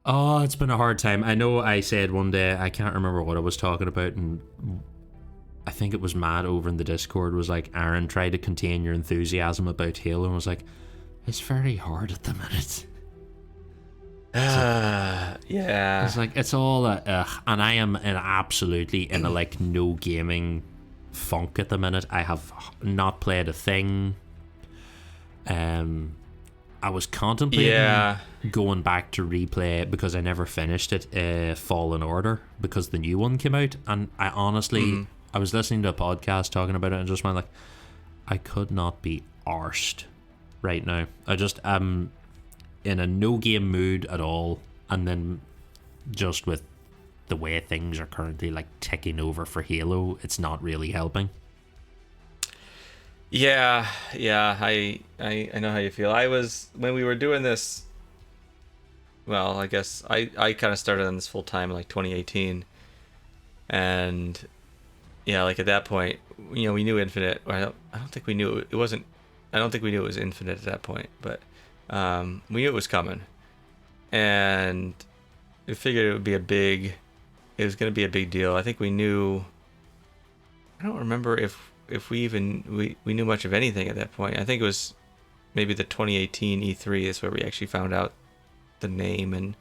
Oh, it's been a hard time. I know I said one day, I can't remember what I was talking about, and I think it was Matt over in the Discord was like, Aaron, try to contain your enthusiasm about Halo, and was like, it's very hard at the minute. Yeah. It's like, it's all and I am absolutely in a like no gaming funk at the minute. I have not played a thing. I was contemplating Yeah. going back to replay because I never finished it. Fallen Order, because the new one came out, and I honestly, I was listening to a podcast talking about it and just went like, I could not be arsed right now. I just am in a no game mood at all, and then just with the way things are currently like ticking over for Halo, it's not really helping. Yeah, yeah, I know how you feel. I was when we were doing this. Well, I guess I kind of started on this full time in like 2018, and yeah, like at that point, we knew Infinite. Or I don't think we knew it wasn't. I don't think we knew it was Infinite at that point, but we knew it was coming, and we figured it would be a big. It was going to be a big deal. I think we knew. I don't remember if we even we knew much of anything at that point. I think it was maybe the 2018 E3 is where we actually found out the name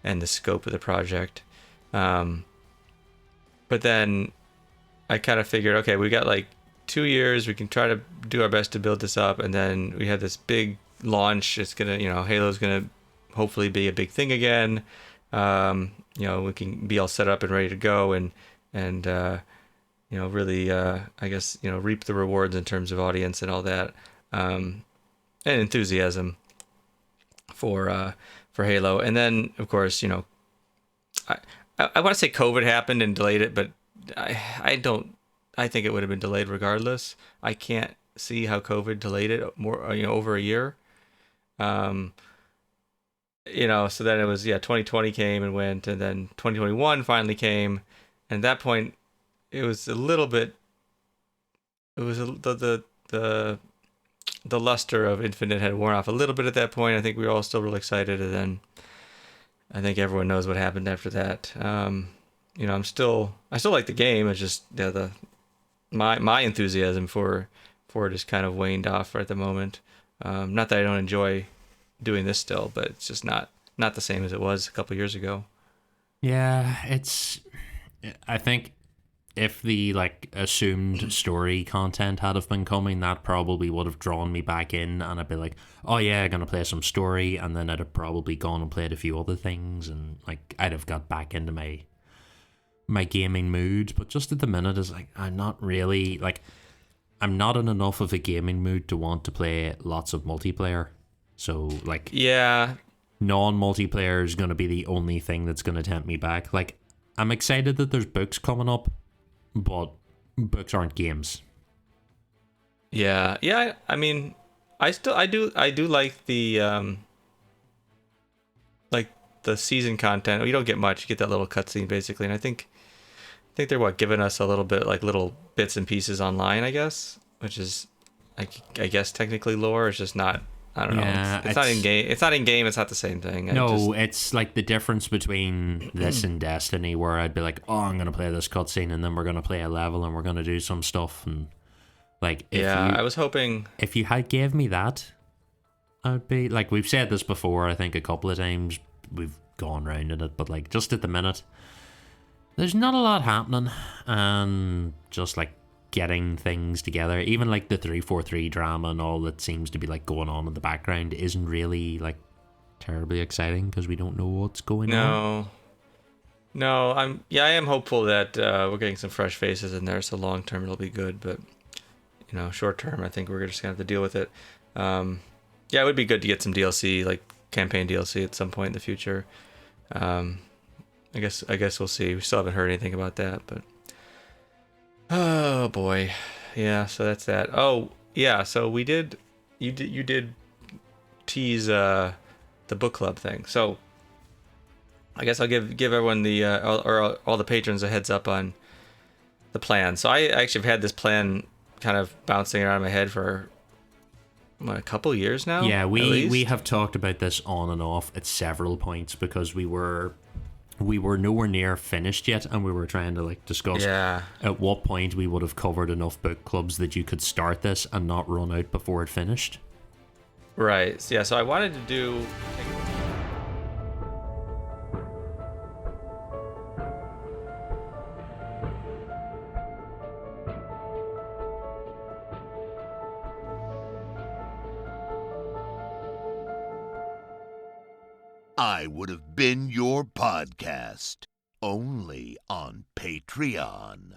and the scope of the project. But then I kind of figured, okay, we got like 2 years. We can try to do our best to build this up, and then we have this big launch. It's gonna, Halo's gonna hopefully be a big thing again. We can be all set up and ready to go, and really, I guess, reap the rewards in terms of audience and all that, and enthusiasm for Halo. And then, of course, I want to say COVID happened and delayed it, but I don't. I think it would have been delayed regardless. I can't see how COVID delayed it more, over a year. So then it was 2020 came and went, and then 2021 finally came, and at that point it was a little bit. It was the luster of Infinite had worn off a little bit at that point. I think we were all still really excited, and then I think everyone knows what happened after that. I still like the game. It's just my enthusiasm for it is kind of waned off at the moment. Not that I don't enjoy doing this still, but it's just not the same as it was a couple years ago. Yeah, I think if the like assumed story content had have been coming, that probably would have drawn me back in, and I'd be like, oh yeah, I'm gonna play some story, and then I'd have probably gone and played a few other things, and like I'd have got back into my gaming mood. But just at the minute is like, I'm not really like, I'm not in enough of a gaming mood to want to play lots of multiplayer. So like, Yeah, non-multiplayer is going to be the only thing that's going to tempt me back. Like, I'm excited that there's books coming up, but books aren't games. yeah. I mean, I do like the season content. You don't get much. You get that little cutscene basically, and I think they're giving us a little bit, like little bits and pieces online, I guess, which is I guess technically lore. It's just not. I don't know. Yeah, It's not in game. It's not in game. It's not the same thing. No, it's like the difference between this and Destiny, where I'd be like, oh, I'm going to play this cutscene, and then we're going to play a level, and we're going to do some stuff, and like, I was hoping if you had gave me that, I'd be like, we've said this before, I think a couple of times, we've gone round in it, but like, just at the minute, there's not a lot happening, and just like getting things together, even like the 343 drama and all that seems to be like going on in the background isn't really like terribly exciting because we don't know what's going on. No, I am hopeful that we're getting some fresh faces in there, so long term it'll be good, but short term I think we're just gonna have to deal with it. It would be good to get some DLC, like campaign DLC at some point in the future. I guess we'll see. We still haven't heard anything about that, but oh boy. Yeah, so that's that. Oh, yeah, so you did tease the book club thing. So I guess I'll give everyone all the patrons a heads up on the plan. So I actually have had this plan kind of bouncing around in my head for a couple years now. Yeah, at we least? have talked about this on and off at several points because we were nowhere near finished yet, and we were trying to like discuss Yeah. at what point we would have covered enough book clubs that you could start this and not run out before it finished. Right. So, yeah. So I wanted to do. I would have been your podcast only on Patreon.